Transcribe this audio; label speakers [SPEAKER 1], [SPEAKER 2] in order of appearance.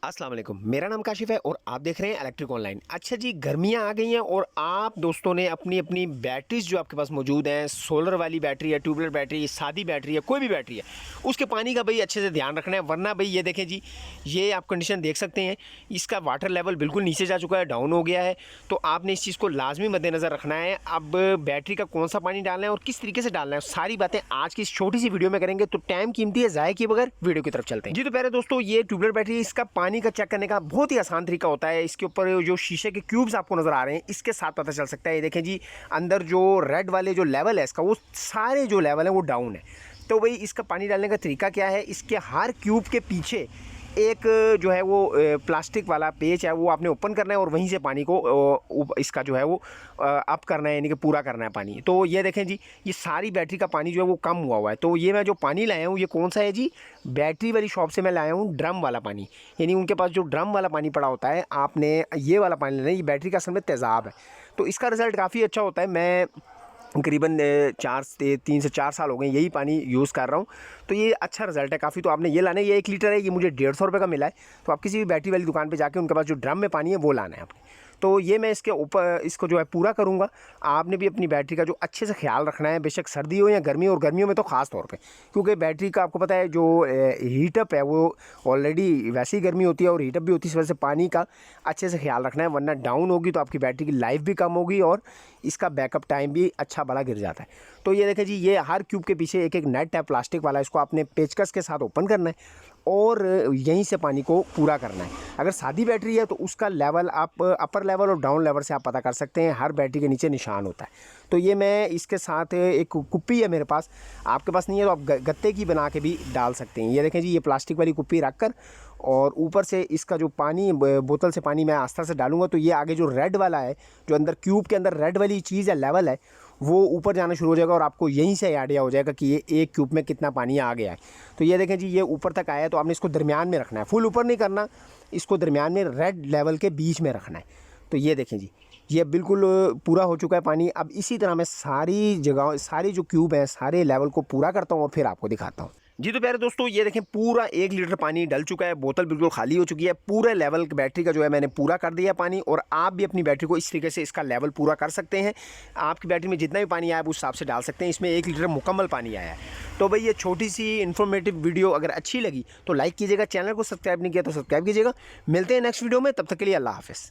[SPEAKER 1] अस्सलाम वालेकुम, मेरा नाम काशिफ है और आप देख रहे हैं इलेक्ट्रिक ऑनलाइन। अच्छा जी, गर्मियाँ आ गई हैं और आप दोस्तों ने अपनी अपनी बैटरीज जो आपके पास मौजूद हैं, सोलर वाली बैटरी है, ट्यूबवेल बैटरी, सादी बैटरी है, कोई भी बैटरी है, उसके पानी का भाई अच्छे से ध्यान रखना है। वरना भाई ये देखें जी, ये आप कंडीशन देख सकते हैं, इसका वाटर लेवल बिल्कुल नीचे जा चुका है, डाउन हो गया है। तो आपने इस चीज़ को लाजमी मद्देनज़र रखना है। अब बैटरी का कौन सा पानी डालना है और किस तरीके से डालना है, सारी बातें आज की इस छोटी सी वीडियो में करेंगे। तो टाइम कीमती है, ज़ाया किए बगैर वीडियो की तरफ चलते हैं जी। तो पहले दोस्तों, ये ट्यूबवेल बैटरी, इसका पानी का चेक करने का बहुत ही आसान तरीका होता है। इसके ऊपर जो शीशे के क्यूब्स आपको नजर आ रहे हैं, इसके साथ पता चल सकता है। ये देखें जी, अंदर जो रेड वाले जो लेवल है इसका, वो सारे जो लेवल है वो डाउन है। तो भाई इसका पानी डालने का तरीका क्या है, इसके हर क्यूब के पीछे एक जो है वो प्लास्टिक वाला पेच है, वो आपने ओपन करना है और वहीं से पानी को इसका जो है वो अप करना है, यानी कि पूरा करना है पानी। तो ये देखें जी, ये सारी बैटरी का पानी जो है वो कम हुआ है। तो ये मैं जो पानी लाया हूँ, ये कौन सा है जी, बैटरी वाली शॉप से मैं लाया हूँ ड्रम वाला पानी। यानी उनके पास जो ड्रम वाला पानी पड़ा होता है, आपने ये वाला पानी लेना है। ये बैटरी का असल में तेज़ाब है, तो इसका रिज़ल्ट काफ़ी अच्छा होता है। मैं करीबन 3 से 4 साल हो गए यही पानी यूज़ कर रहा हूँ, तो ये अच्छा रिजल्ट है काफ़ी। तो आपने ये लाना है, ये 1 लीटर है, ये मुझे 150 रुपये का मिला है। तो आप किसी भी बैटरी वाली दुकान पे जाके उनके पास जो ड्रम में पानी है वो लाना है आपने। तो ये मैं इसके ऊपर इसको जो है पूरा करूँगा। आपने भी अपनी बैटरी का जो अच्छे से ख्याल रखना है, बेशक सर्दी हो या गर्मी हो, और गर्मियों में तो ख़ास तौर पे, क्योंकि बैटरी का आपको पता है जो हीटअप है वो ऑलरेडी वैसे ही गर्मी होती है और हीटअप भी होती है। इस वजह से पानी का अच्छे से ख्याल रखना है, वरना डाउन होगी तो आपकी बैटरी की लाइफ भी कम होगी और इसका बैकअप टाइम भी अच्छा बड़ा गिर जाता है। तो ये देखें जी, ये हर क्यूब के पीछे एक एक नेट है प्लास्टिक वाला, इसको आपने पेचकस के साथ ओपन करना है और यहीं से पानी को पूरा करना है। अगर सादी बैटरी है तो उसका लेवल आप अपर लेवल और डाउन लेवल से आप पता कर सकते हैं, हर बैटरी के नीचे निशान होता है। तो ये मैं इसके साथ एक कुप्पी है मेरे पास, आपके पास नहीं है तो आप गत्ते की बना के भी डाल सकते हैं। ये देखें जी, ये प्लास्टिक वाली कुप्पी रख कर और ऊपर से इसका जो पानी, बोतल से पानी मैं आस्था से डालूंगा, तो ये आगे जो रेड वाला है, जो अंदर क्यूब के अंदर रेड वाली चीज़ है, लेवल है, वो ऊपर जाना शुरू हो जाएगा और आपको यहीं से आइडिया हो जाएगा कि ये एक क्यूब में कितना पानी आ गया है। तो ये देखें जी, ये ऊपर तक आया है, तो आपने इसको दरमियान में रखना है, फुल ऊपर नहीं करना, इसको दरमियान में रेड लेवल के बीच में रखना है। तो ये देखें जी, ये बिल्कुल पूरा हो चुका है पानी। अब इसी तरह मैं सारी जगह, सारी जो क्यूब हैं, सारे लेवल को पूरा करता हूँ और फिर आपको दिखाता हूँ जी। तो प्यारे दोस्तों, ये देखें पूरा 1 लीटर पानी डल चुका है, बोतल बिल्कुल खाली हो चुकी है, पूरे लेवल बैटरी का जो है मैंने पूरा कर दिया पानी। और आप भी अपनी बैटरी को इस तरीके से इसका लेवल पूरा कर सकते हैं। आपकी बैटरी में जितना भी पानी आया आप उस हिसाब से डाल सकते हैं। इसमें 1 लीटर मुकम्मल पानी आया है। तो भाई ये छोटी सी इन्फॉर्मेटिव वीडियो अगर अच्छी लगी तो लाइक कीजिएगा, चैनल को सब्सक्राइब नहीं किया तो सब्सक्राइब कीजिएगा। मिलते हैं नेक्स्ट वीडियो में, तब तक के लिए अल्लाह हाफ़िज़।